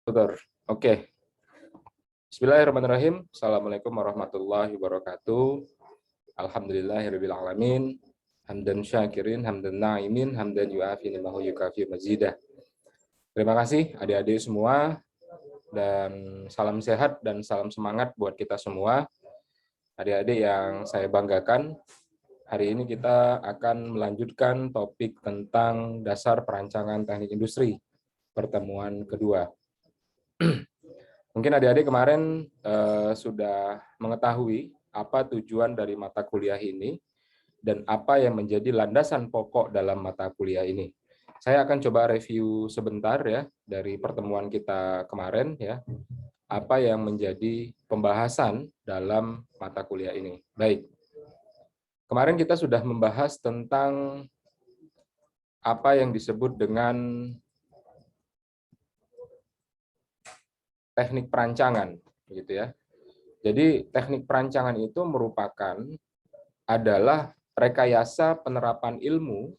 Betul. Oke. Bismillahirrahmanirrahim. Assalamualaikum warahmatullahi wabarakatuh. Alhamdulillahirabbil alamin. Hamdan syakirin, hamdan na'imin, hamdan yu'afi ni'mahu yukafi mazidah. Terima kasih adik-adik semua dan salam sehat dan salam semangat buat kita semua. Adik-adik yang saya banggakan, hari ini kita akan melanjutkan topik tentang dasar perancangan teknik industri, pertemuan kedua. Mungkin adik-adik kemarin sudah mengetahui apa tujuan dari mata kuliah ini dan apa yang menjadi landasan pokok dalam mata kuliah ini. Saya akan coba review sebentar ya dari pertemuan kita kemarin ya, apa yang menjadi pembahasan dalam mata kuliah ini. Baik. Kemarin kita sudah membahas tentang apa yang disebut dengan teknik perancangan, gitu ya. Jadi teknik perancangan itu adalah rekayasa penerapan ilmu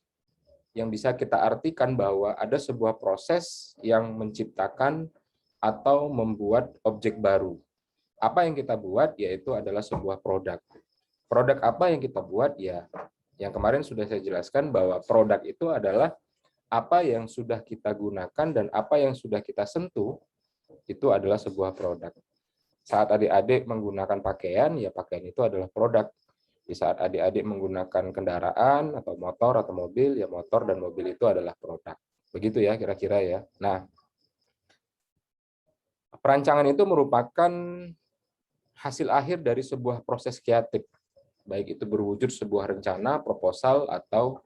yang bisa kita artikan bahwa ada sebuah proses yang menciptakan atau membuat objek baru. Apa yang kita buat yaitu adalah sebuah produk. Produk apa yang kita buat ya, yang kemarin sudah saya jelaskan bahwa produk itu adalah apa yang sudah kita gunakan dan apa yang sudah kita sentuh itu adalah sebuah produk. Saat adik-adik menggunakan pakaian, ya pakaian itu adalah produk. Di saat adik-adik menggunakan kendaraan atau motor atau mobil, ya motor dan mobil itu adalah produk. Begitu ya kira-kira ya. Nah, perancangan itu merupakan hasil akhir dari sebuah proses kreatif. Baik itu berwujud sebuah rencana, proposal, atau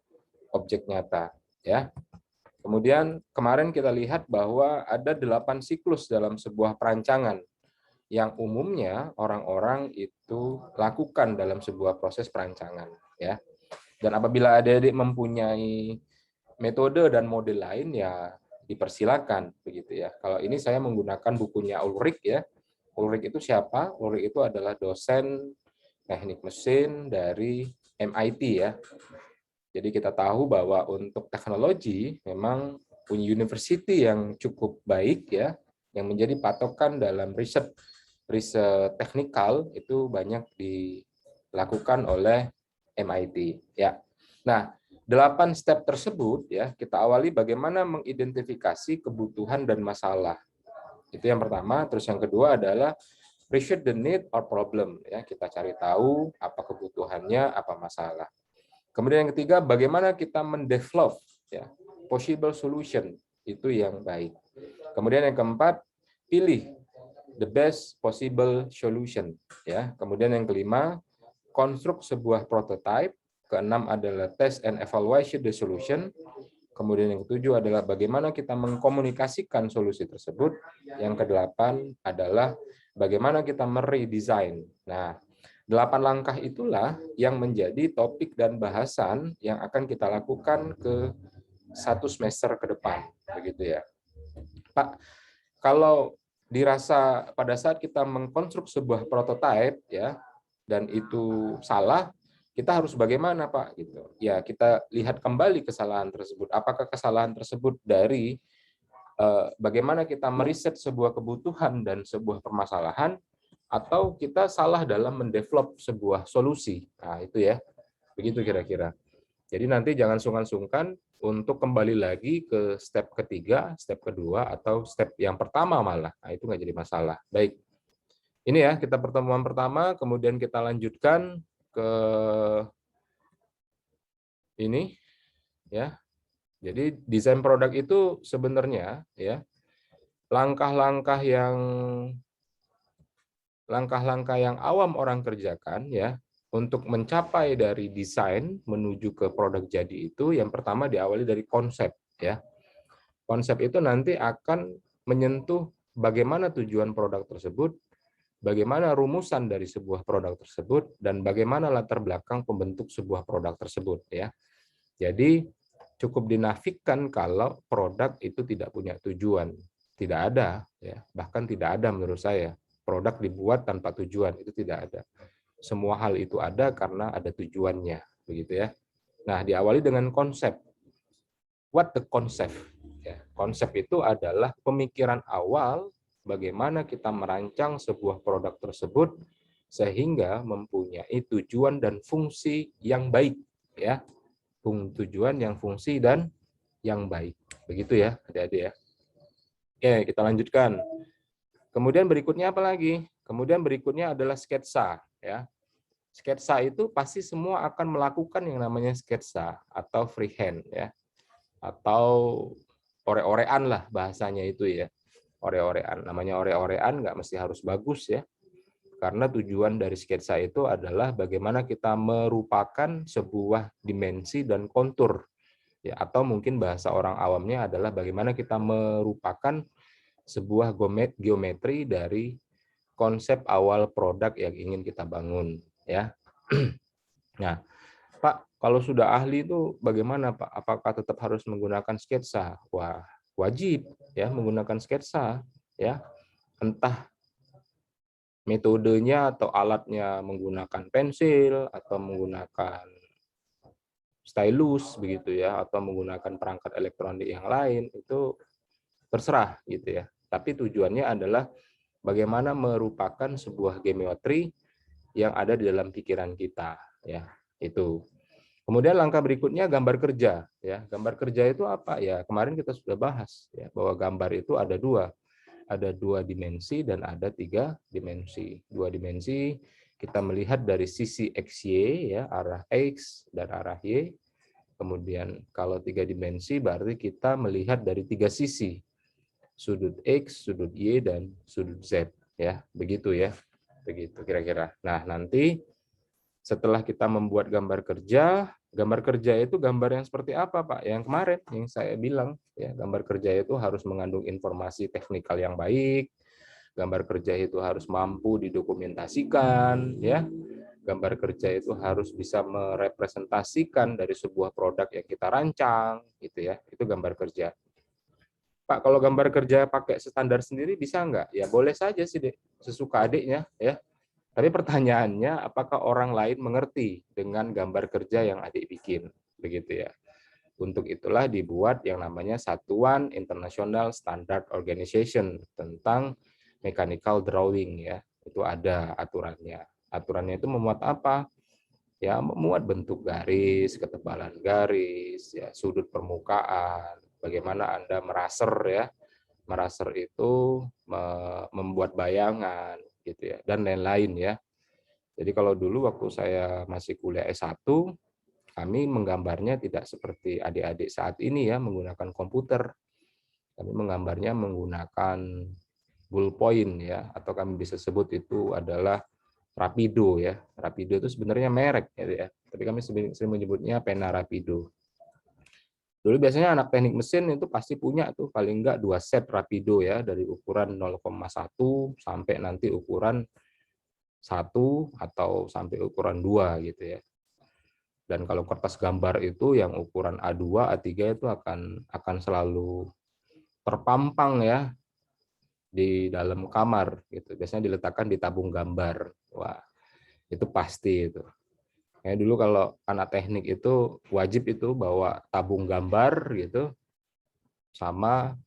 objek nyata. Ya. Kemudian kemarin kita lihat bahwa ada 8 siklus dalam sebuah perancangan yang umumnya orang-orang itu lakukan dalam sebuah proses perancangan, ya. Dan apabila adik-adik mempunyai metode dan model lain, ya dipersilakan begitu ya. Kalau ini saya menggunakan bukunya Ulrich ya. Ulrich itu siapa? Ulrich itu adalah dosen teknik mesin dari MIT ya. Jadi kita tahu bahwa untuk teknologi memang punya university yang cukup baik ya, yang menjadi patokan dalam riset teknikal itu banyak dilakukan oleh MIT ya. Nah, 8 step tersebut ya kita awali bagaimana mengidentifikasi kebutuhan dan masalah. Itu yang pertama. Terus yang kedua adalah appreciate the need or problem ya, kita cari tahu apa kebutuhannya, apa masalah. Kemudian yang ketiga, bagaimana kita mendevelop ya, possible solution, itu yang baik. Kemudian yang keempat, pilih the best possible solution ya. Kemudian yang kelima, konstruk sebuah prototype. Keenam adalah test and evaluation the solution. Kemudian yang ketujuh adalah bagaimana kita mengkomunikasikan solusi tersebut. Yang kedelapan adalah bagaimana kita meredesign. Nah, 8 langkah itulah yang menjadi topik dan bahasan yang akan kita lakukan ke 1 semester ke depan, begitu ya. Pak, kalau dirasa pada saat kita mengkonstruk sebuah prototipe ya dan itu salah, kita harus bagaimana, Pak? Gitu. Ya, kita lihat kembali kesalahan tersebut. Apakah kesalahan tersebut dari bagaimana kita meriset sebuah kebutuhan dan sebuah permasalahan, atau kita salah dalam mendevelop sebuah solusi. Nah, itu ya. Begitu kira-kira. Jadi nanti jangan sungkan-sungkan untuk kembali lagi ke step ketiga, step kedua, atau step yang pertama malah. Nah, itu nggak jadi masalah. Baik. Ini ya, kita pertemuan pertama, kemudian kita lanjutkan ke ini ya. Jadi desain produk itu sebenarnya ya langkah-langkah yang awam orang kerjakan ya untuk mencapai dari desain menuju ke produk jadi itu yang pertama diawali dari konsep ya. Konsep itu nanti akan menyentuh bagaimana tujuan produk tersebut, bagaimana rumusan dari sebuah produk tersebut, dan bagaimana latar belakang pembentuk sebuah produk tersebut ya. Jadi cukup dinafikan kalau produk itu tidak punya tujuan. Tidak ada ya, bahkan tidak ada menurut saya. Produk dibuat tanpa tujuan, itu tidak ada. Semua hal itu ada karena ada tujuannya, begitu ya. Nah, diawali dengan konsep. What the concept? Ya. Konsep itu adalah pemikiran awal bagaimana kita merancang sebuah produk tersebut sehingga mempunyai tujuan dan fungsi yang baik, ya. Tujuan yang fungsi dan yang baik. Begitu ya, adik-adik ya. Oke, kita lanjutkan. Kemudian berikutnya apa lagi? Kemudian berikutnya adalah sketsa, ya. Sketsa itu pasti semua akan melakukan yang namanya sketsa atau freehand, ya. Atau ore-orean lah bahasanya itu ya. Ore-orean. Namanya ore-orean nggak mesti harus bagus ya. Karena tujuan dari sketsa itu adalah bagaimana kita merupakan sebuah dimensi dan kontur, ya, atau mungkin bahasa orang awamnya adalah bagaimana kita merupakan sebuah geometri dari konsep awal produk yang ingin kita bangun, ya. Nah, Pak, kalau sudah ahli itu bagaimana, Pak? Apakah tetap harus menggunakan sketsa? Wah, wajib ya menggunakan sketsa, ya. Entah metodenya atau alatnya menggunakan pensil atau menggunakan stylus begitu ya, atau menggunakan perangkat elektronik yang lain, itu terserah gitu ya. Tapi tujuannya adalah bagaimana merupakan sebuah geometri yang ada di dalam pikiran kita, ya. Itu. Kemudian langkah berikutnya gambar kerja, ya. Gambar kerja itu apa ya? Kemarin kita sudah bahas ya bahwa gambar itu ada dua dimensi dan ada tiga dimensi. Dua dimensi kita melihat dari sisi XY, ya, arah X dan arah Y. Kemudian kalau tiga dimensi berarti kita melihat dari tiga sisi, sudut X, sudut Y, dan sudut Z, ya. Begitu ya, begitu kira-kira. Nah, nanti setelah kita membuat gambar kerja itu gambar yang seperti apa, Pak? Yang kemarin yang saya bilang, ya, gambar kerja itu harus mengandung informasi teknikal yang baik, gambar kerja itu harus mampu didokumentasikan, ya. Gambar kerja itu harus bisa merepresentasikan dari sebuah produk yang kita rancang, gitu ya. Itu gambar kerja. Pak, kalau gambar kerja pakai standar sendiri bisa nggak? Ya boleh saja sih, Dek. Sesuka adiknya, ya. Tapi pertanyaannya, apakah orang lain mengerti dengan gambar kerja yang adik bikin? Begitu ya. Untuk itulah dibuat yang namanya Satuan International Standard Organization tentang mechanical drawing, ya. Itu ada aturannya. Aturannya itu memuat apa? Ya, memuat bentuk garis, ketebalan garis, ya, sudut permukaan, bagaimana Anda meraser, ya. Meraser itu membuat bayangan gitu ya, dan lain-lain ya. Jadi kalau dulu waktu saya masih kuliah S1, kami menggambarnya tidak seperti adik-adik saat ini ya, menggunakan komputer. Kami menggambarnya menggunakan ballpoint ya, atau kami bisa sebut itu adalah Rapido ya. Rapido itu sebenarnya merek ya, tapi kami sering menyebutnya pena Rapido. Dulu biasanya anak teknik mesin itu pasti punya tuh paling enggak 2 set Rapido ya, dari ukuran 0,1 sampai nanti ukuran 1 atau sampai ukuran 2 gitu ya. Dan kalau kertas gambar itu yang ukuran A2, A3 itu akan selalu terpampang ya di dalam kamar gitu. Biasanya diletakkan di tabung gambar. Wah, itu pasti itu. Ya, dulu kalau anak teknik itu wajib itu bawa tabung gambar gitu sama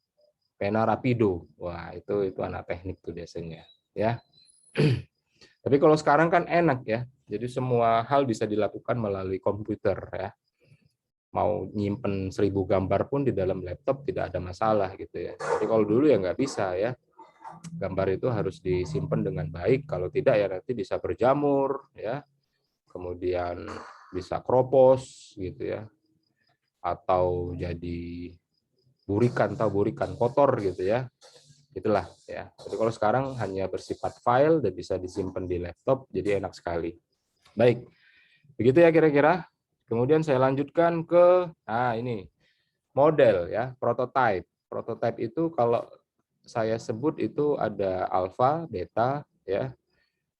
pena Rapido. Wah, itu anak teknik tuh biasanya, ya. Tapi kalau sekarang kan enak ya. Jadi semua hal bisa dilakukan melalui komputer ya. Mau nyimpen 1000 gambar pun di dalam laptop tidak ada masalah gitu ya. Jadi kalau dulu ya nggak bisa ya. Gambar itu harus disimpan dengan baik. Kalau tidak ya nanti bisa berjamur ya. Kemudian bisa kropos gitu ya. Atau jadi burikan kotor gitu ya. Itulah ya. Jadi kalau sekarang hanya bersifat file dan bisa disimpan di laptop, jadi enak sekali. Baik, begitu ya kira-kira. Kemudian saya lanjutkan ke, ini model ya, prototype. Prototype itu kalau saya sebut itu ada alpha, beta ya,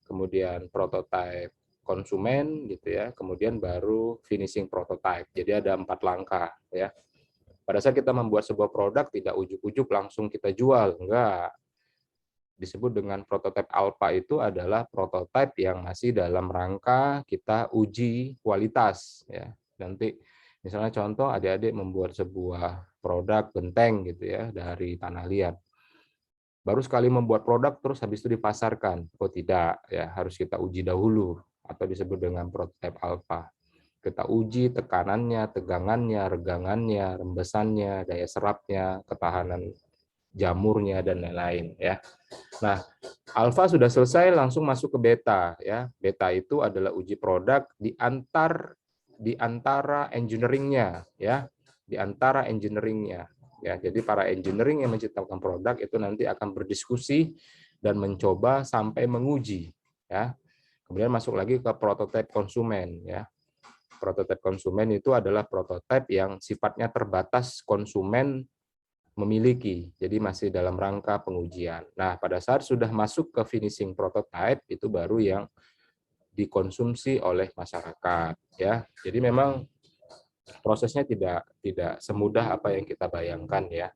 kemudian prototype konsumen gitu ya, kemudian baru finishing prototype. Jadi ada 4 langkah ya. Pada saat kita membuat sebuah produk tidak ujuk-ujuk langsung kita jual, enggak. Disebut dengan prototipe alpha itu adalah prototipe yang masih dalam rangka kita uji kualitas ya. Nanti misalnya contoh adik-adik membuat sebuah produk genteng gitu ya dari tanah liat. Baru sekali membuat produk terus habis itu dipasarkan. Oh tidak, ya harus kita uji dahulu atau disebut dengan prototipe alpha. Kita uji tekanannya, tegangannya, regangannya, rembesannya, daya serapnya, ketahanan jamurnya dan lain-lain ya. Nah, alfa sudah selesai langsung masuk ke beta ya. Beta itu adalah uji produk di antara engineering-nya ya, di antara engineering-nya ya. Jadi para engineering yang menciptakan produk itu nanti akan berdiskusi dan mencoba sampai menguji ya. Kemudian masuk lagi ke prototipe konsumen ya. Prototipe konsumen itu adalah prototipe yang sifatnya terbatas konsumen memiliki, jadi masih dalam rangka pengujian. Nah, pada saat sudah masuk ke finishing prototype, itu baru yang dikonsumsi oleh masyarakat. Ya, jadi memang prosesnya tidak semudah apa yang kita bayangkan ya.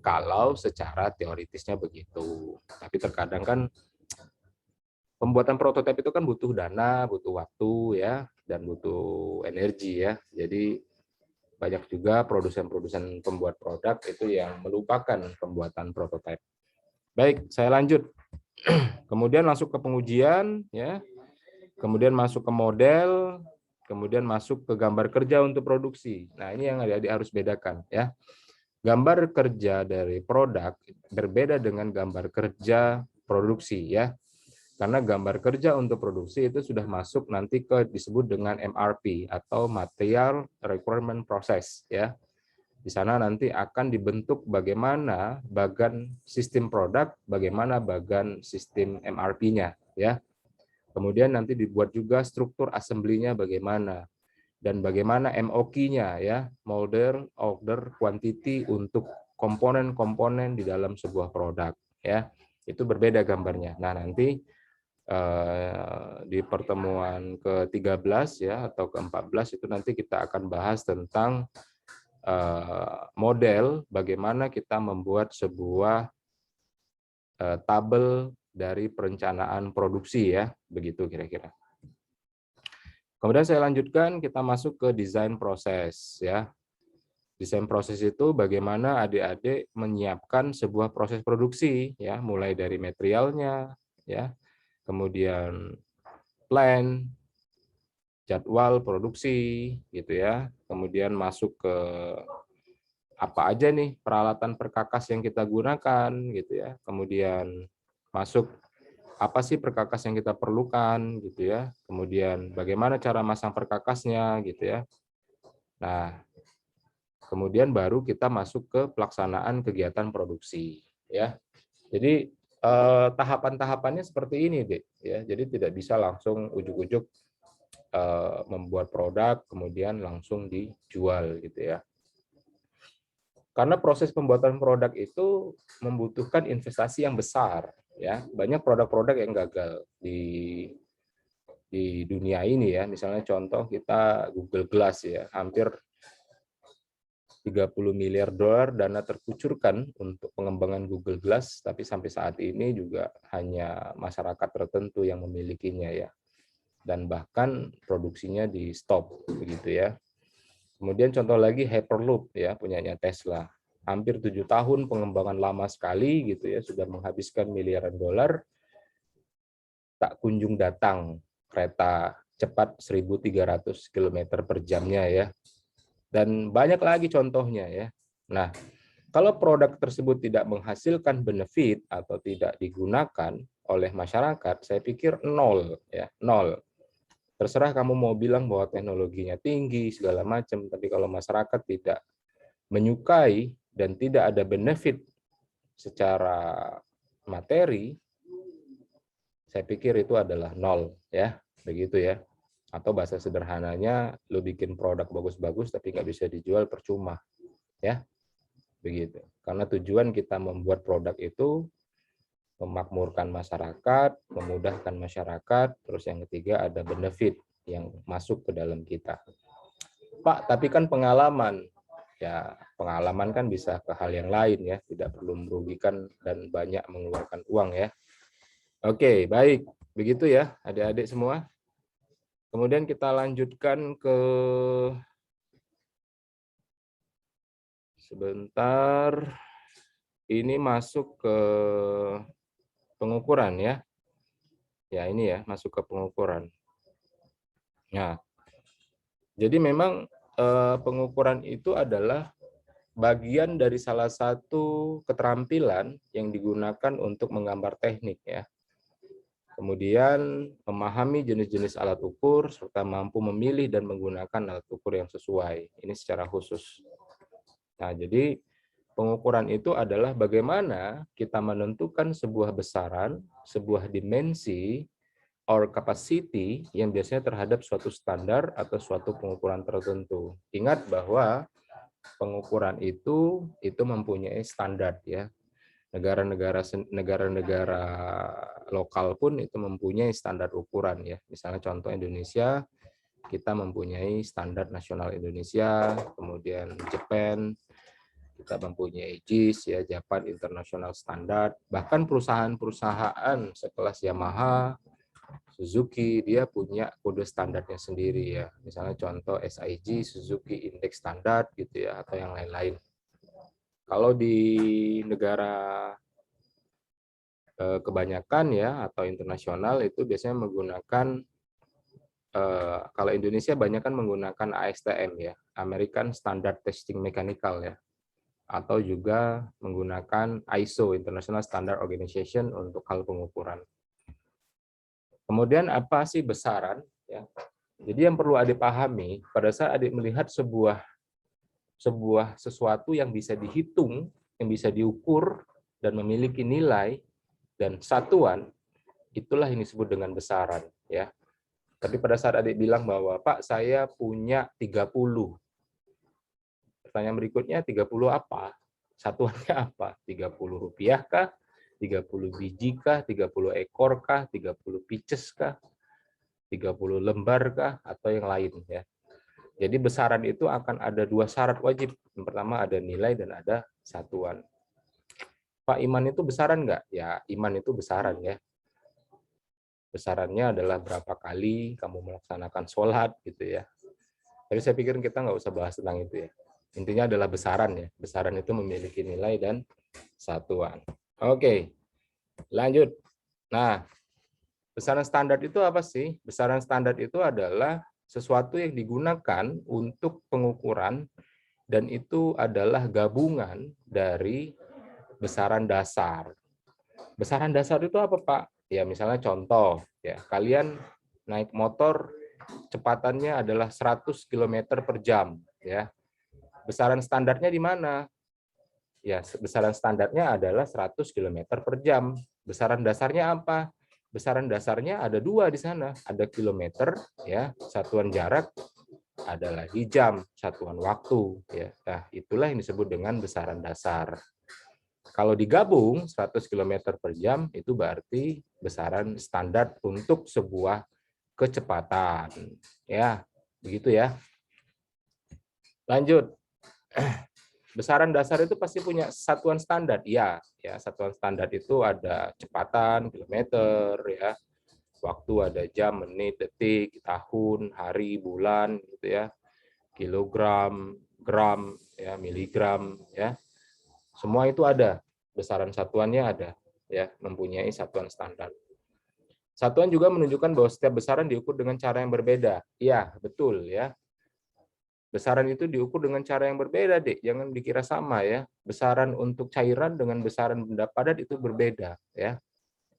Kalau secara teoritisnya begitu, tapi terkadang kan pembuatan prototipe itu kan butuh dana, butuh waktu ya, dan butuh energi ya. Jadi banyak juga produsen-produsen pembuat produk itu yang melupakan pembuatan prototipe. Baik, saya lanjut. Kemudian masuk ke pengujian ya. Kemudian masuk ke model, kemudian masuk ke gambar kerja untuk produksi. Nah, ini yang adik-adik harus bedakan ya. Gambar kerja dari produk berbeda dengan gambar kerja produksi ya. Karena gambar kerja untuk produksi itu sudah masuk nanti ke disebut dengan MRP atau Material Requirement Process ya. Di sana nanti akan dibentuk bagaimana bagan sistem produk, bagaimana bagan sistem MRP-nya ya. Kemudian nanti dibuat juga struktur assembly-nya bagaimana dan bagaimana MOQ-nya ya, molder, order, quantity untuk komponen-komponen di dalam sebuah produk ya. Itu berbeda gambarnya. Nah, nanti di pertemuan ke-13 ya atau ke-14 itu nanti kita akan bahas tentang model bagaimana kita membuat sebuah tabel dari perencanaan produksi ya, begitu kira-kira. Kemudian saya lanjutkan, kita masuk ke desain proses ya. Desain proses itu bagaimana adik-adik menyiapkan sebuah proses produksi ya, mulai dari materialnya ya, kemudian plan, jadwal produksi gitu ya, kemudian masuk ke apa aja nih peralatan perkakas yang kita gunakan gitu ya, kemudian masuk apa sih perkakas yang kita perlukan gitu ya, kemudian bagaimana cara masang perkakasnya gitu ya. Nah, kemudian baru kita masuk ke pelaksanaan kegiatan produksi ya. Jadi tahapan-tahapannya seperti ini, Dek ya. Jadi tidak bisa langsung ujuk-ujuk membuat produk kemudian langsung dijual gitu ya. Karena proses pembuatan produk itu membutuhkan investasi yang besar ya. Banyak produk-produk yang gagal di dunia ini ya. Misalnya contoh kita Google Glass ya, hampir 30 miliar dolar dana terkucurkan untuk pengembangan Google Glass, tapi sampai saat ini juga hanya masyarakat tertentu yang memilikinya ya. Dan bahkan produksinya di stop begitu ya. Kemudian contoh lagi Hyperloop ya, punyanya Tesla. Hampir 7 tahun pengembangan lama sekali gitu ya, sudah menghabiskan miliaran dolar, tak kunjung datang kereta cepat 1.300 km per jamnya ya. Dan banyak lagi contohnya ya. Nah, kalau produk tersebut tidak menghasilkan benefit atau tidak digunakan oleh masyarakat, saya pikir nol ya, nol. Terserah kamu mau bilang bahwa teknologinya tinggi segala macam, tapi kalau masyarakat tidak menyukai dan tidak ada benefit secara materi, saya pikir itu adalah nol ya, begitu ya. Atau bahasa sederhananya, lu bikin produk bagus-bagus tapi nggak bisa dijual, percuma ya, begitu. Karena tujuan kita membuat produk itu memakmurkan masyarakat, memudahkan masyarakat, terus yang ketiga ada benefit yang masuk ke dalam kita. Pak, tapi kan pengalaman, ya pengalaman kan bisa ke hal yang lain ya, tidak perlu merugikan dan banyak mengeluarkan uang ya. Oke, baik, begitu ya adik-adik semua. Kemudian kita lanjutkan ke Sebentar. Ini masuk ke pengukuran ya. Ya, ini ya, masuk ke pengukuran. Nah, jadi memang pengukuran itu adalah bagian dari salah satu keterampilan yang digunakan untuk menggambar teknik ya. Kemudian memahami jenis-jenis alat ukur serta mampu memilih dan menggunakan alat ukur yang sesuai. Ini secara khusus. Nah, jadi pengukuran itu adalah bagaimana kita menentukan sebuah besaran, sebuah dimensi, or capacity yang biasanya terhadap suatu standar atau suatu pengukuran tertentu. Ingat bahwa pengukuran itu mempunyai standar ya. Negara-negara lokal pun itu mempunyai standar ukuran ya. Misalnya contoh Indonesia, kita mempunyai standar nasional Indonesia, kemudian Jepang kita mempunyai JIS ya, Japan International Standard, bahkan perusahaan-perusahaan sekelas Yamaha, Suzuki dia punya kode standarnya sendiri ya. Misalnya contoh SIG, Suzuki Index Standard gitu ya, atau yang lain-lain. Kalau di negara kebanyakan ya atau internasional itu biasanya menggunakan kalau Indonesia banyak kan menggunakan ASTM ya, American Standard Testing Mechanical ya, atau juga menggunakan ISO International Standard Organization untuk hal pengukuran. Kemudian apa sih besaran ya? Jadi yang perlu adik pahami pada saat adik melihat sesuatu yang bisa dihitung, yang bisa diukur dan memiliki nilai dan satuan, itulah yang disebut dengan besaran ya. Tapi pada saat adik bilang bahwa Pak saya punya 30. Pertanyaan berikutnya 30 apa? Satuannya apa? 30 rupiah kah? 30 biji kah? 30 ekor kah? 30 pieces kah? 30 lembar kah? Atau yang lain ya. Jadi besaran itu akan ada dua syarat wajib. Yang pertama ada nilai dan ada satuan. Pak, iman itu besaran nggak? Ya, iman itu besaran ya. Besarannya adalah berapa kali kamu melaksanakan sholat gitu ya. Tapi saya pikir kita nggak usah bahas tentang itu ya. Intinya adalah besaran ya. Besaran itu memiliki nilai dan satuan. Oke, lanjut. Nah, besaran standar itu apa sih? Besaran standar itu adalah sesuatu yang digunakan untuk pengukuran dan itu adalah gabungan dari besaran dasar. Besaran dasar itu apa, Pak? Ya, misalnya contoh, ya, kalian naik motor kecepatannya adalah 100 km per jam, ya. Besaran standarnya di mana? Ya, besaran standarnya adalah 100 km per jam. Besaran dasarnya apa? Besaran dasarnya ada dua di sana. Ada kilometer, ya, satuan jarak, ada lagi jam, satuan waktu. Ya. Nah, itulah yang disebut dengan besaran dasar. Kalau digabung 100 km per jam, itu berarti besaran standar untuk sebuah kecepatan. Ya, begitu ya. Lanjut. Besaran dasar itu pasti punya satuan standar. Ya, satuan standar itu ada kecepatan, kilometer, ya. Waktu ada jam, menit, detik, tahun, hari, bulan, gitu ya. Kilogram, gram, ya, miligram, ya. Semua itu ada. Besaran satuannya ada, ya, mempunyai satuan standar. Satuan juga menunjukkan bahwa setiap besaran diukur dengan cara yang berbeda. Iya, betul ya. Besaran itu diukur dengan cara yang berbeda, Dek. Jangan dikira sama ya. Besaran untuk cairan dengan besaran benda padat itu berbeda, ya.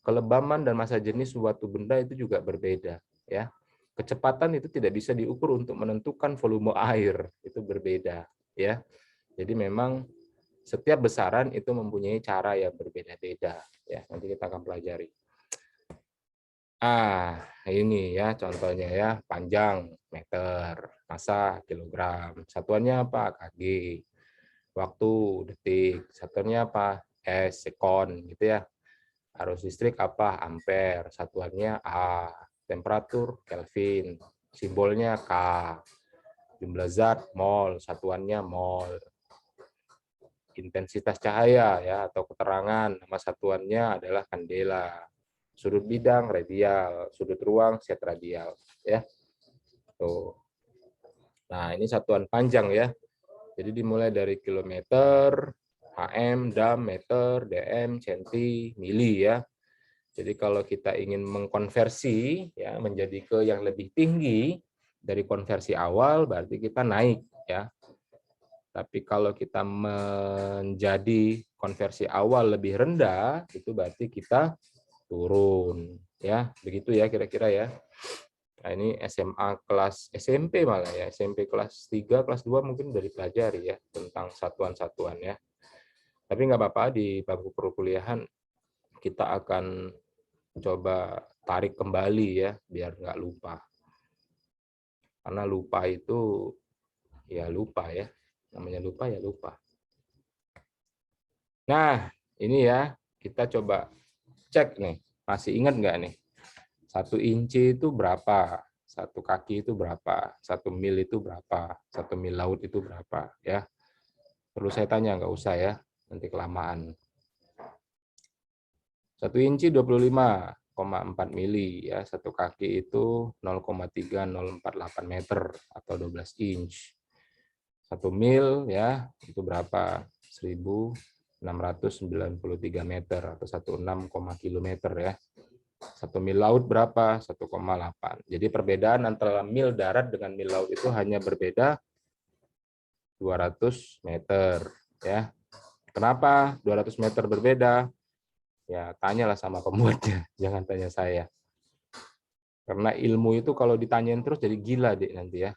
Kelebaman dan massa jenis suatu benda itu juga berbeda, ya. Kecepatan itu tidak bisa diukur untuk menentukan volume air, itu berbeda, ya. Jadi memang setiap besaran itu mempunyai cara yang berbeda-beda, ya. Nanti kita akan pelajari. Ini ya contohnya ya, panjang meter, massa kilogram, satuannya apa? Kg, waktu detik, satuannya apa? Sekon gitu ya. Arus listrik apa? Ampere, satuannya A, temperatur Kelvin, simbolnya K, jumlah zat mol, satuannya mol. Intensitas cahaya ya atau keterangan, nama satuannya adalah kandela. Sudut bidang radial, sudut ruang set radial ya. Tuh. Nah, ini satuan panjang ya. Jadi dimulai dari kilometer, HM, dam, meter, DM, centi, mili ya. Jadi kalau kita ingin mengkonversi ya menjadi ke yang lebih tinggi dari konversi awal, berarti kita naik ya. Tapi kalau kita menjadi konversi awal lebih rendah, itu berarti kita turun ya. Begitu ya kira-kira ya. Nah, ini SMA kelas SMP malah ya, SMP kelas 3, kelas 2 mungkin udah dipelajari ya tentang satuan-satuan ya. Tapi nggak apa-apa, di bangku perkuliahan kita akan coba tarik kembali ya, biar nggak lupa. Karena lupa itu ya lupa ya, namanya lupa ya lupa. Nah, ini ya, kita coba cek nih, masih ingat nggak nih? 1 inci itu berapa? 1 kaki itu berapa? 1 mil itu berapa? 1 mil laut itu berapa? Ya, perlu saya tanya? Nggak usah ya, nanti kelamaan. 1 inci 25,4 mili ya. 1 kaki itu 0,3048 meter atau 12 inch. 1 mil ya itu berapa? 1693 meter atau 16, kilometer ya. 1 mil laut berapa? 1,8. Jadi perbedaan antara mil darat dengan mil laut itu hanya berbeda 200 meter ya. Kenapa 200 meter berbeda? Ya tanyalah sama pembuatnya, jangan tanya saya. Karena ilmu itu kalau ditanyain terus jadi gila deh nanti ya.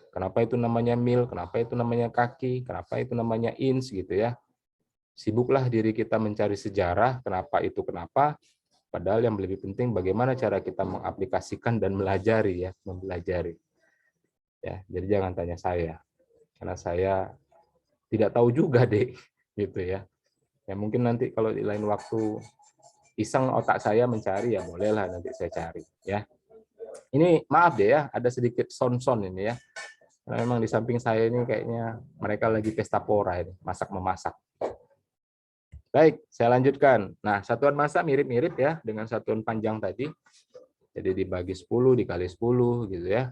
Kenapa itu namanya mil, kenapa itu namanya kaki, kenapa itu namanya inch gitu ya. Sibuklah diri kita mencari sejarah, kenapa itu kenapa, padahal yang lebih penting bagaimana cara kita mengaplikasikan dan melajari ya, mempelajari. Ya, jadi jangan tanya saya, karena saya tidak tahu juga deh, gitu ya. Ya mungkin nanti kalau di lain waktu iseng otak saya mencari ya bolehlah nanti saya cari ya. Ini maaf deh ya, ada sedikit sound-sound ini ya. Karena memang di samping saya ini kayaknya mereka lagi pesta pora ini, masak-memasak. Baik, saya lanjutkan. Nah, satuan massa mirip-mirip ya dengan satuan panjang tadi. Jadi dibagi 10 dikali 10 gitu ya.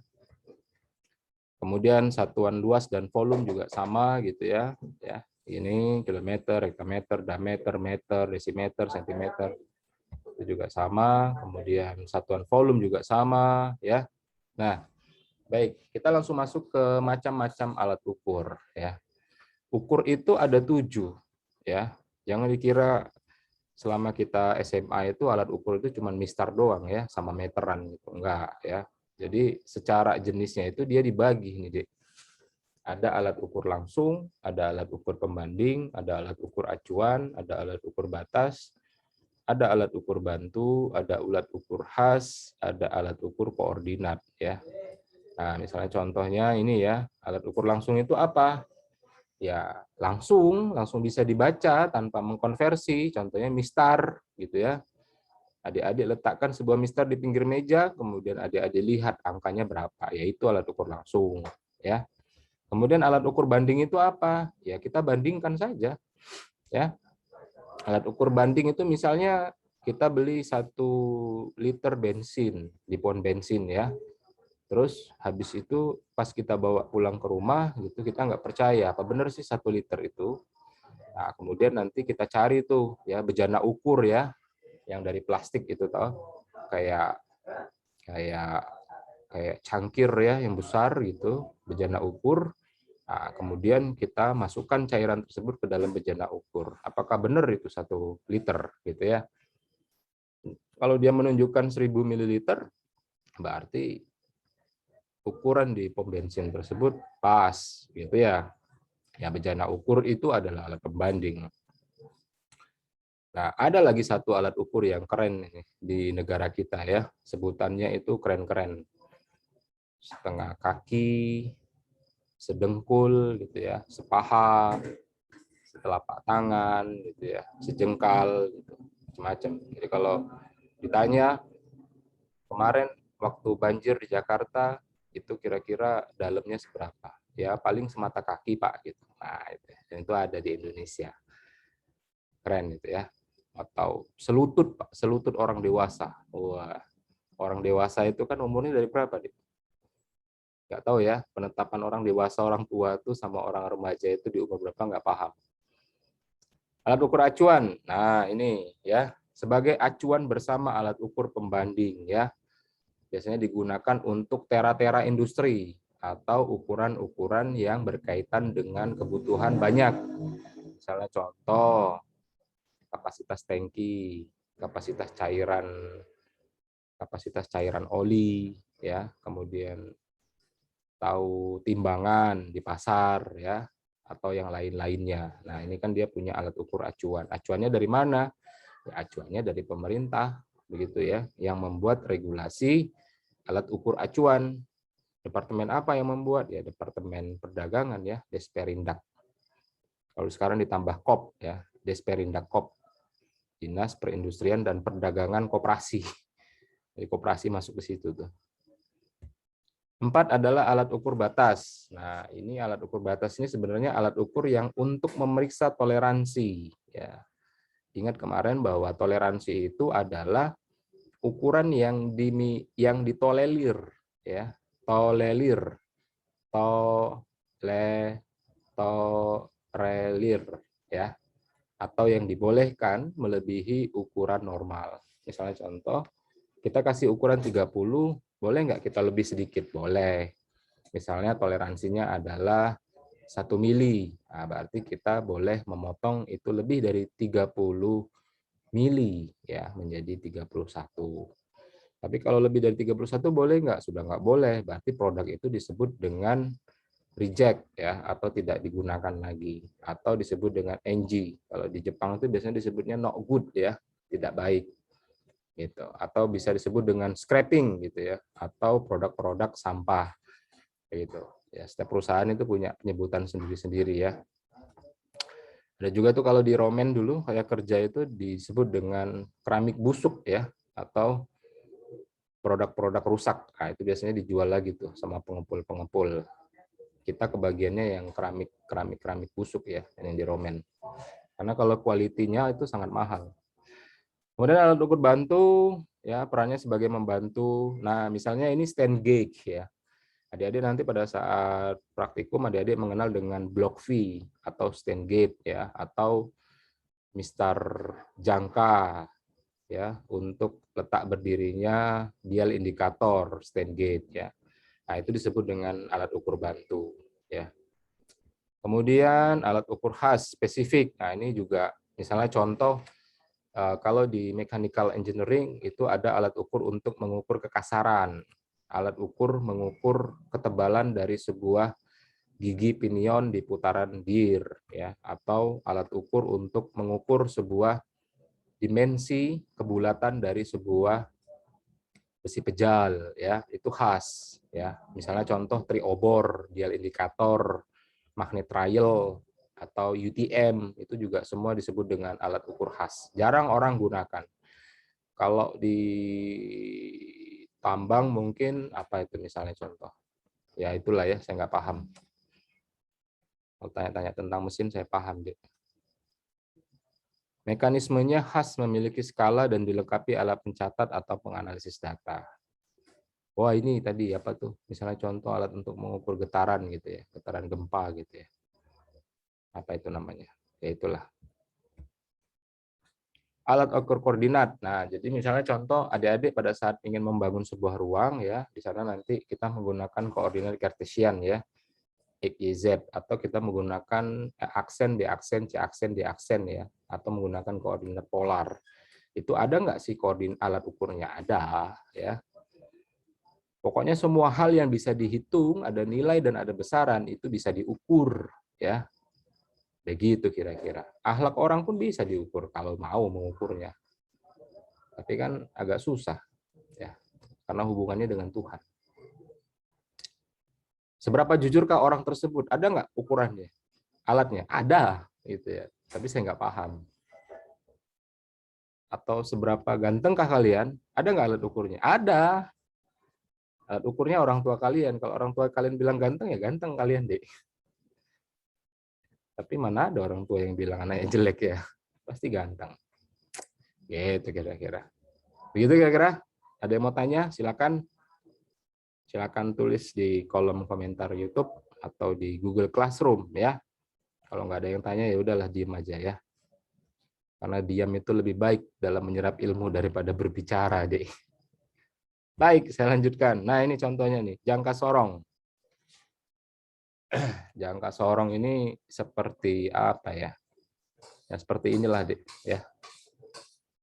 Kemudian satuan luas dan volume juga sama gitu ya. Ya, ini kilometer, hektometer, diameter, meter, desimeter, sentimeter. Itu juga sama. Kemudian satuan volume juga sama ya. Nah, baik, kita langsung masuk ke macam-macam alat ukur ya. Ukur itu ada 7 ya. Jangan dikira selama kita SMA itu alat ukur itu cuma mistar doang ya sama meteran gitu. Enggak ya. Jadi secara jenisnya itu dia dibagi nih, Dek. Ada alat ukur langsung, ada alat ukur pembanding, ada alat ukur acuan, ada alat ukur batas, ada alat ukur bantu, ada alat ukur khas, ada alat ukur koordinat ya. Nah, misalnya contohnya ini ya, alat ukur langsung itu apa? Ya, langsung bisa dibaca tanpa mengkonversi, contohnya mistar gitu ya. Adik-adik letakkan sebuah mistar di pinggir meja, kemudian adik-adik lihat angkanya berapa, yaitu alat ukur langsung ya. Kemudian alat ukur banding itu apa? Ya, kita bandingkan saja ya. Alat ukur banding itu misalnya kita beli 1 liter bensin di pom bensin ya. Terus habis itu pas kita bawa pulang ke rumah gitu kita nggak percaya apa benar sih 1 liter itu. Nah, kemudian nanti kita cari tuh ya bejana ukur ya yang dari plastik itu toh kayak kayak kayak cangkir ya yang besar gitu bejana ukur. Nah, kemudian kita masukkan cairan tersebut ke dalam bejana ukur. Apakah benar itu 1 liter gitu ya? Kalau dia menunjukkan 1000 ml berarti ukuran di pom bensin tersebut pas gitu ya. Ya bejana ukur itu adalah alat pembanding. Nah, ada lagi satu alat ukur yang keren di negara kita ya. Sebutannya itu keren-keren. Setengah kaki, sedengkul gitu ya, sepaha, setelapak tangan gitu ya, sejengkal gitu, macam-macam. Jadi kalau ditanya kemarin waktu banjir di Jakarta itu kira-kira dalamnya seberapa? Ya paling semata kaki Pak gitu. Nah, itu. Dan itu ada di Indonesia. Keren itu ya. Atau selutut Pak, selutut orang dewasa. Wah, orang dewasa itu kan umurnya dari berapa, Dik? Nggak tahu ya, penetapan orang dewasa, orang tua itu sama orang remaja itu di umur berapa nggak paham. Alat ukur acuan. Nah, ini ya, sebagai acuan bersama alat ukur pembanding ya. Biasanya digunakan untuk tera-tera industri atau ukuran-ukuran yang berkaitan dengan kebutuhan banyak. Misalnya contoh, kapasitas tangki, kapasitas cairan oli ya, kemudian tahu timbangan di pasar ya, atau yang lain-lainnya. Nah, ini kan dia punya alat ukur acuan. Acuannya dari mana? Ya, acuannya dari pemerintah, begitu ya, yang membuat regulasi alat ukur acuan. Departemen apa yang membuat? Ya, Departemen Perdagangan ya, Desperindak. Kalau sekarang ditambah KOP ya, Desperindak KOP, Dinas Perindustrian dan Perdagangan Koperasi. Jadi koperasi masuk ke situ tuh. 4 adalah alat ukur batas. Nah, ini alat ukur batas ini sebenarnya alat ukur yang untuk memeriksa toleransi. Ya. Ingat kemarin bahwa toleransi itu adalah ukuran yang ditolerir, ya, tolerir, tolerir, ya, atau yang dibolehkan melebihi ukuran normal. Misalnya contoh, kita kasih ukuran 30, boleh nggak kita lebih sedikit? Boleh. Misalnya toleransinya adalah 1 mili. Nah, berarti kita boleh memotong itu lebih dari 30 mili ya, menjadi 31. Tapi kalau lebih dari 31 boleh nggak? Sudah nggak boleh. Berarti produk itu disebut dengan reject ya, atau tidak digunakan lagi, atau disebut dengan NG. Kalau di Jepang itu biasanya disebutnya not good ya, tidak baik gitu, atau bisa disebut dengan scrapping gitu ya, atau produk-produk sampah gitu ya. Setiap perusahaan itu punya penyebutan sendiri-sendiri ya. Ada juga tuh kalau di Romen dulu kayak kerja itu disebut dengan keramik busuk ya, atau produk-produk rusak. Nah, itu biasanya dijual lagi tuh sama pengepul-pengepul. Kita kebagiannya yang keramik busuk ya, yang di Romen. Karena kalau kualitinya itu sangat mahal. Kemudian alat ukur bantu ya, perannya sebagai membantu. Nah, misalnya ini stand gauge ya. Adik-adik nanti pada saat praktikum adik-adik mengenal dengan block V atau stand gauge ya, atau mistar jangka ya, untuk letak berdirinya dial indikator stand gauge ya. Nah, itu disebut dengan alat ukur bantu ya. Kemudian alat ukur khas spesifik. Nah, ini juga misalnya contoh kalau di mechanical engineering itu ada alat ukur untuk mengukur kekasaran, alat ukur mengukur ketebalan dari sebuah gigi pinion di putaran gear ya, atau alat ukur untuk mengukur sebuah dimensi kebulatan dari sebuah besi pejal ya, itu khas ya. Misalnya contoh triobor, dial indikator, magnet trial atau UTM, itu juga semua disebut dengan alat ukur khas. Jarang orang gunakan. Kalau di tambang mungkin apa itu misalnya contoh. Ya itulah ya, saya nggak paham. Kalau tanya-tanya tentang mesin saya paham deh. Mekanismenya khas, memiliki skala dan dilengkapi alat pencatat atau penganalisis data. Wah, ini tadi apa tuh? Misalnya contoh alat untuk mengukur getaran gitu ya, getaran gempa gitu ya. Apa itu namanya? Ya itulah. Alat ukur koordinat. Nah, jadi misalnya contoh adik-adik pada saat ingin membangun sebuah ruang ya, di sana nanti kita menggunakan koordinat kartesian ya, X, Y, Z, atau kita menggunakan aksen, B aksen, C aksen, D aksen ya, atau menggunakan koordinat polar. Itu ada nggak sih koordinat alat ukurnya? Ada ya. Pokoknya semua hal yang bisa dihitung, ada nilai dan ada besaran, itu bisa diukur ya. Begitu kira-kira. Akhlak orang pun bisa diukur kalau mau mengukurnya. Tapi kan agak susah ya, karena hubungannya dengan Tuhan. Seberapa jujurkah orang tersebut? Ada nggak ukurannya? Alatnya? Ada, gitu ya. Tapi saya nggak paham. Atau seberapa gantengkah kalian? Ada nggak alat ukurnya? Ada. Alat ukurnya orang tua kalian. Kalau orang tua kalian bilang ganteng, ya ganteng kalian deh. Tapi mana ada orang tua yang bilang anaknya jelek ya? Pasti ganteng. Gitu kira-kira. Begitu kira-kira. Ada yang mau tanya? Silakan. Silakan tulis di kolom komentar YouTube atau di Google Classroom ya. Kalau nggak ada yang tanya ya udahlah diem aja ya. Karena diam itu lebih baik dalam menyerap ilmu daripada berbicara, Dek. Baik, saya lanjutkan. Nah, ini contohnya nih, jangka sorong. Jangka sorong ini seperti apa ya? Ya seperti inilah, Dek, ya.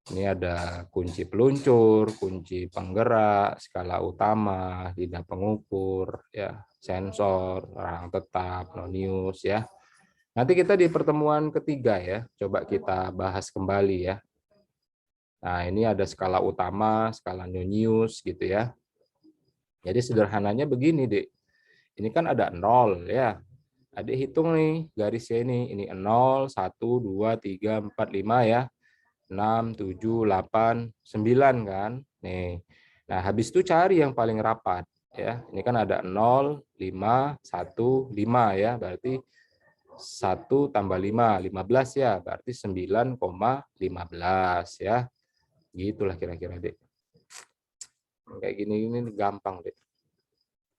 Ini ada kunci peluncur, kunci penggerak, skala utama, lidah pengukur, ya, sensor, rang tetap, nonius, ya. Nanti kita di pertemuan ketiga ya, coba kita bahas kembali ya. Nah, ini ada skala utama, skala nonius gitu ya. Jadi sederhananya begini, Dek. Ini kan ada 0 ya. Adik hitung nih garisnya ini 0, 1, 2, 3, 4, 5 ya. 6, 7, 8, 9 kan. Nih. Nah, habis itu cari yang paling rapat ya. Ini kan ada 0, 5, 1, 5 ya. Berarti 1 tambah 5, 15 ya. Berarti 9,15 ya. Gitulah kira-kira, Dek. Kayak gini ini gampang, Dek.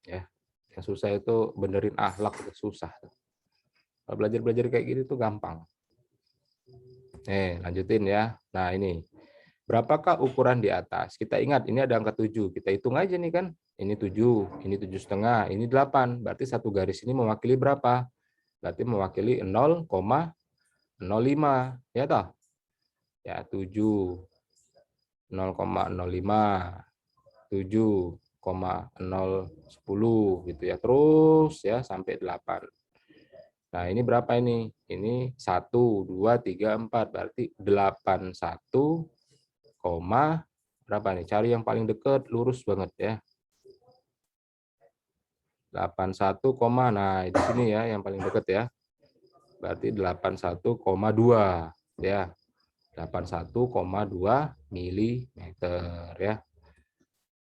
Ya. Yang susah itu benerin akhlak itu susah. Kalau belajar-belajar kayak gini tuh gampang. Nih, lanjutin ya. Nah, ini. Berapakah ukuran di atas? Kita ingat, ini ada angka 7. Kita hitung aja nih kan. Ini 7, ini 7,5, ini 8. Berarti satu garis ini mewakili berapa? Berarti mewakili 0,05. Ya toh? Ya, 7. 0,05. 7,010 gitu ya. Terus ya sampai 8. Nah, ini berapa ini? Ini 1, 2, 3, 4. Berarti 81, berapa nih? Cari yang paling dekat, lurus banget ya. 81, nah di sini ya yang paling dekat ya. Berarti 81,2 ya. 81,2 milimeter ya.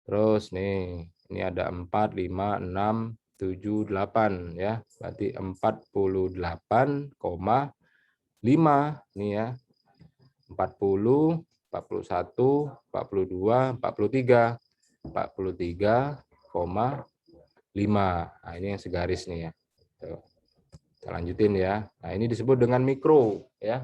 Terus nih, ini ada 4, 5, 6, 7, 8 ya. Berarti 48,5 nih ya. 40, 41, 42, 43. 43,5. Nah, ini yang segaris nih ya. Tuh. Kita lanjutin ya. Nah, ini disebut dengan mikro ya.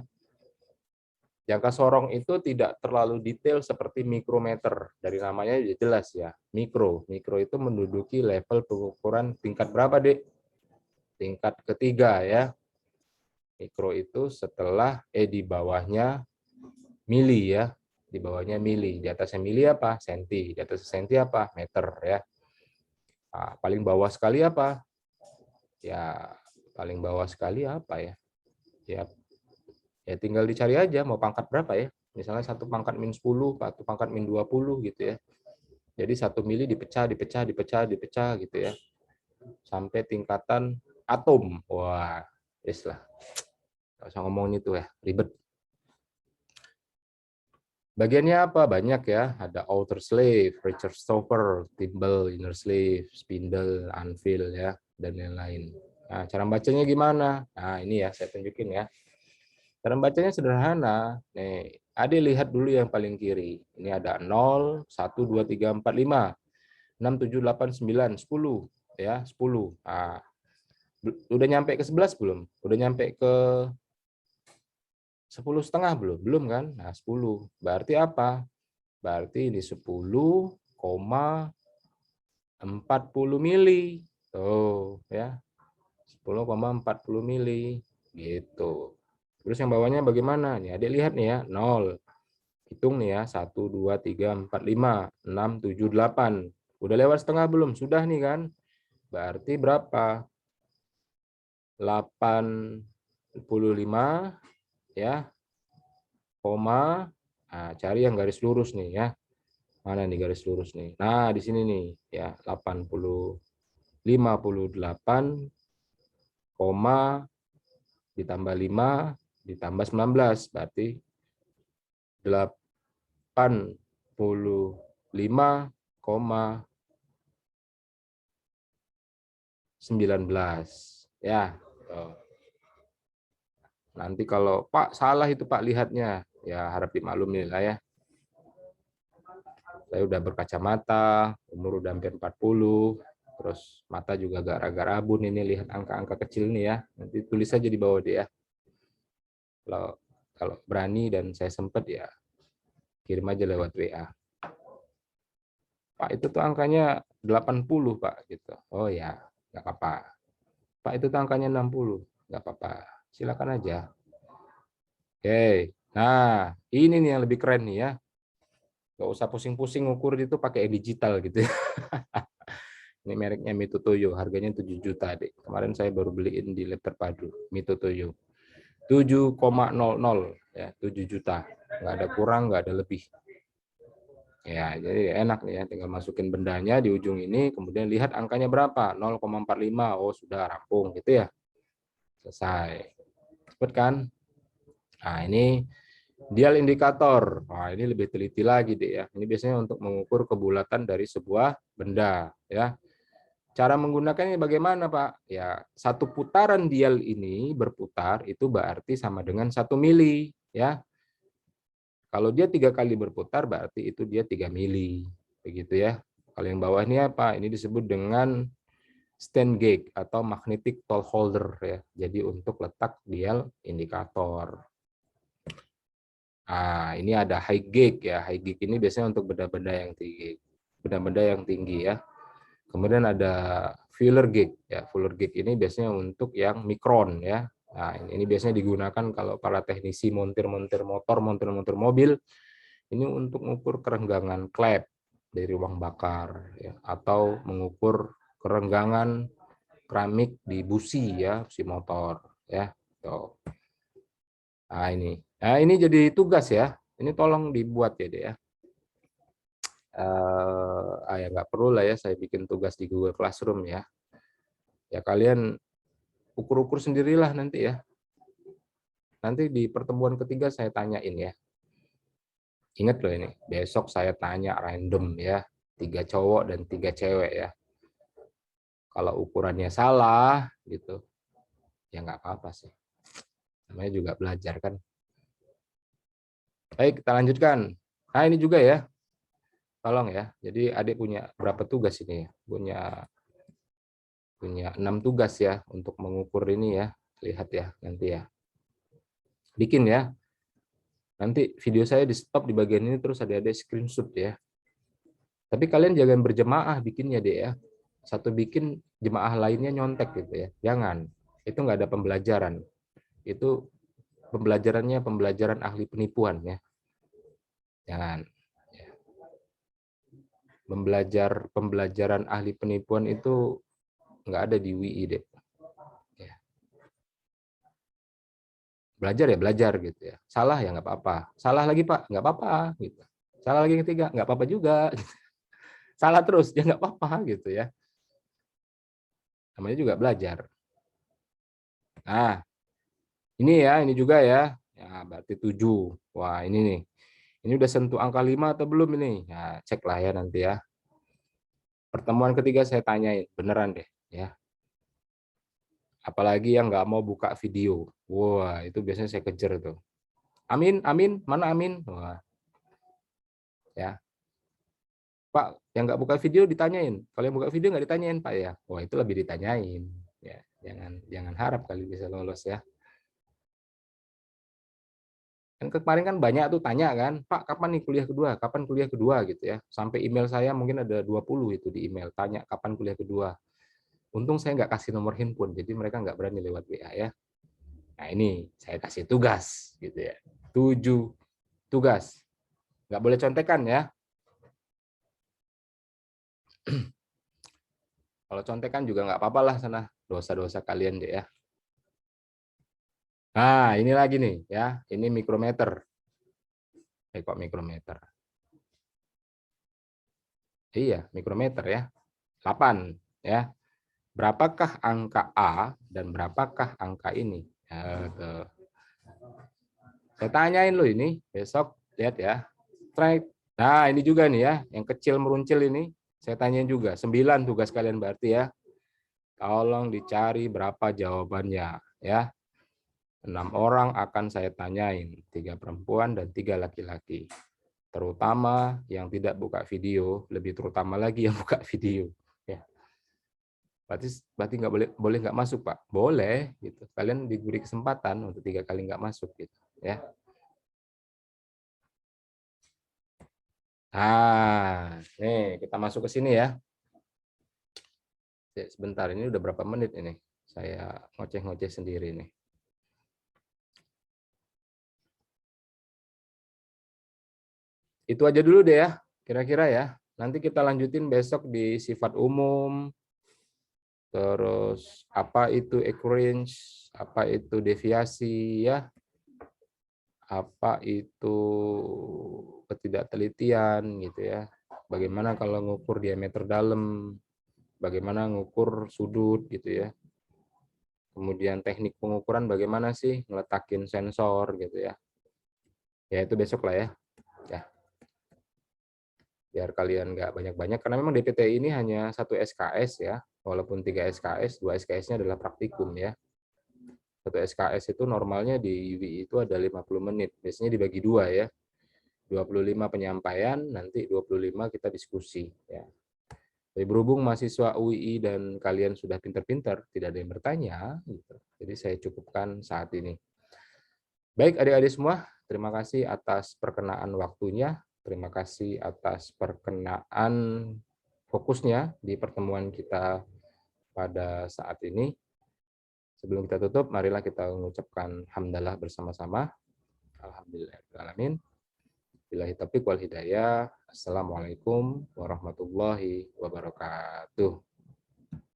Jangka sorong itu tidak terlalu detail seperti mikrometer. Dari namanya jelas ya, mikro. Mikro itu menduduki level pengukuran tingkat berapa, Dek? Tingkat ketiga ya. Mikro itu setelah di bawahnya mili ya. Di bawahnya mili. Di atasnya mili apa? Senti. Di atas senti apa? Meter ya. Nah, paling bawah sekali apa? Ya, paling bawah sekali apa ya? Ya tinggal dicari aja mau pangkat berapa ya. Misalnya 1 pangkat min 10, 1 pangkat min 20 gitu ya. Jadi 1 mili dipecah gitu ya. Sampai tingkatan atom. Wah, yes lah. Nggak usah ngomongin itu ya, ribet. Bagiannya apa? Banyak ya. Ada outer sleeve, Richard stopper, thimble, inner sleeve, spindle, anvil ya, dan lain-lain. Nah, cara bacanya gimana? Nah, ini ya saya tunjukin ya. Cara bacanya sederhana. Nih, Ade lihat dulu yang paling kiri. Ini ada 0, 1, 2, 3, 4, 5, 6, 7, 8, 9, 10. Ya, 10. Nah, udah nyampe ke 11 belum? Udah nyampe ke 10,5 belum? Belum kan? Nah, 10. Berarti apa? Berarti ini 10,40 mili. Tuh, ya. 10,40 mili. Gitu. Terus yang bawahnya bagaimana? Nih, Adik lihat nih ya, 0. Hitung nih ya, 1, 2, 3, 4, 5, 6, 7, 8. Udah lewat setengah belum? Sudah nih kan? Berarti berapa? 85 ya, koma. Nah, cari yang garis lurus nih ya. Mana nih garis lurus nih? Nah, di sini nih ya, 58, koma ditambah 5 ditambah 19 berarti 85,19 ya. Nanti kalau Pak salah itu Pak lihatnya, ya harap dimaklumi lah ya. Saya udah berkacamata, umur udah hampir 40, terus mata juga agak rabun ini, lihat angka-angka kecil nih ya. Nanti tulis aja di bawah deh ya. Kalau berani dan saya sempat ya kirim aja lewat WA. Pak, itu tuh angkanya 80, Pak, gitu. Oh ya, nggak apa-apa. Pak, itu tuh angkanya 60, nggak apa-apa. Silakan aja. Oke. Nah, ini nih yang lebih keren nih ya. Nggak usah pusing-pusing ngukur itu pakai digital gitu ya. Ini mereknya Mito Toyo, harganya 7 juta, Dek. Kemarin saya baru beliin di Lab Terpadu, Mito Toyo. 7,00 ya, 7 juta. Nggak ada kurang, nggak ada lebih. Ya, jadi enak nih ya, tinggal masukin bendanya di ujung ini, kemudian lihat angkanya berapa, 0,45. Oh, sudah rampung gitu ya. Selesai. Cepet kan? Nah, ini dial indikator. Nah, ini lebih teliti lagi deh ya. Ini biasanya untuk mengukur kebulatan dari sebuah benda ya. Cara menggunakannya bagaimana, Pak? Ya, satu putaran dial ini berputar itu berarti sama dengan 1 mili ya. Kalau dia 3 kali berputar berarti itu dia 3 mili. Begitu ya. Kalau yang bawah ini apa? Ini disebut dengan stand gauge atau magnetic toll holder ya. Jadi untuk letak dial indikator. Nah, ini ada high gauge ya. High gauge ini biasanya untuk benda-benda yang tinggi. Benda-benda yang tinggi ya. Kemudian ada Fuller gauge ya. Fuller gauge ini biasanya untuk yang mikron ya. Nah, ini biasanya digunakan kalau para teknisi montir-montir motor, montir-montir mobil ini untuk mengukur kerenggangan klep dari ruang bakar ya, atau mengukur kerenggangan keramik di busi ya, busi motor ya. Tuh. Nah, ini. Nah, ini jadi tugas ya. Ini tolong dibuat ya, Dek ya. Ya nggak perlu lah ya saya bikin tugas di Google Classroom ya. Ya kalian ukur-ukur sendirilah nanti ya. Nanti di pertemuan ketiga saya tanyain ya. Ingat loh ini, besok saya tanya random ya. 3 cowok dan 3 cewek ya. Kalau ukurannya salah gitu, ya nggak apa-apa sih. Namanya juga belajar kan. Baik, kita lanjutkan. Nah ini juga ya, tolong ya. Jadi adik punya berapa tugas ini ya? Punya 6 tugas ya untuk mengukur ini ya. Lihat ya nanti ya. Bikin ya. Nanti video saya di stop di bagian ini terus ada screenshot ya. Tapi kalian jangan berjemaah bikinnya deh ya. Satu bikin jemaah lainnya nyontek gitu ya. Jangan. Itu nggak ada pembelajaran. Itu pembelajaran ahli penipuan ya. Jangan. Pembelajaran ahli penipuan itu nggak ada di WI deh. Ya. Belajar ya belajar gitu ya. Salah ya nggak apa-apa. Salah lagi Pak, nggak apa-apa gitu. Salah lagi yang ketiga, nggak apa-apa juga. Salah terus ya nggak apa-apa gitu ya. Namanya juga belajar. Nah, ini juga ya. Ya, berarti 7. Wah, ini nih. Ini udah sentuh angka 5 atau belum ini? Ya, cek lah ya nanti ya. Pertemuan ketiga saya tanyain, beneran deh ya. Apalagi yang nggak mau buka video. Wah, itu biasanya saya kejar tuh. Amin, amin, mana amin? Wah, ya. Pak, yang nggak buka video ditanyain. Kalau yang buka video nggak ditanyain, Pak ya. Wah, itu lebih ditanyain. Ya, jangan harap kali bisa lolos ya. Kan kemarin kan banyak tuh tanya kan, Pak kapan nih kuliah kedua? Kapan kuliah kedua gitu ya. Sampai email saya mungkin ada 20 itu di email tanya kapan kuliah kedua. Untung saya nggak kasih nomor handphone, jadi mereka nggak berani lewat WA ya. Nah ini saya kasih tugas gitu ya. 7 tugas. Nggak boleh contekan ya. Kalau contekan juga nggak apa-apa lah sana. Dosa-dosa kalian deh ya. Nah ini lagi nih ya. Ini mikrometer. Kok mikrometer? Iya mikrometer ya. 8 ya. Berapakah angka A dan berapakah angka ini? Saya tanyain lo ini besok, lihat ya. Strike. Nah, ini juga nih ya, yang kecil meruncil ini. Saya tanyain juga, 9 tugas kalian berarti ya. Tolong dicari berapa jawabannya ya. 6 orang akan saya tanyain, 3 perempuan dan 3 laki-laki. terutama yang tidak buka video, lebih terutama lagi yang buka video. Ya. Berarti boleh nggak masuk, Pak? Boleh, gitu. Kalian diberi kesempatan untuk 3 kali nggak masuk, gitu. Ya. Nah, nih kita masuk ke sini ya. Sebentar, ini udah berapa menit ini? Saya ngoceh-ngoceh sendiri nih. Itu aja dulu deh ya, kira-kira ya. Nanti kita lanjutin besok di sifat umum, terus apa itu occurrence, apa itu deviasi ya, apa itu ketidaktelitian gitu ya. Bagaimana kalau ngukur diameter dalam, bagaimana ngukur sudut gitu ya. Kemudian teknik pengukuran bagaimana sih ngeletakin sensor gitu ya. Ya itu besok lah ya. Ya, biar kalian nggak banyak-banyak karena memang DPTI ini hanya 1 SKS ya. Walaupun 3 SKS, 2 SKS-nya adalah praktikum ya. 1 SKS itu normalnya di UI itu ada 50 menit. Biasanya dibagi 2 ya. 25 penyampaian, nanti 25 kita diskusi ya. Tapi berhubung mahasiswa UI dan kalian sudah pintar-pintar, tidak ada yang bertanya, gitu. Jadi saya cukupkan saat ini. Baik adik-adik semua, terima kasih atas perkenaan waktunya, terima kasih atas perkenaan fokusnya di pertemuan kita pada saat ini. Sebelum kita tutup, marilah kita mengucapkan hamdalah bersama-sama. Alhamdulillahirrahmanirrahim. Billahi taufiq wal hidayah. Assalamualaikum warahmatullahi wabarakatuh.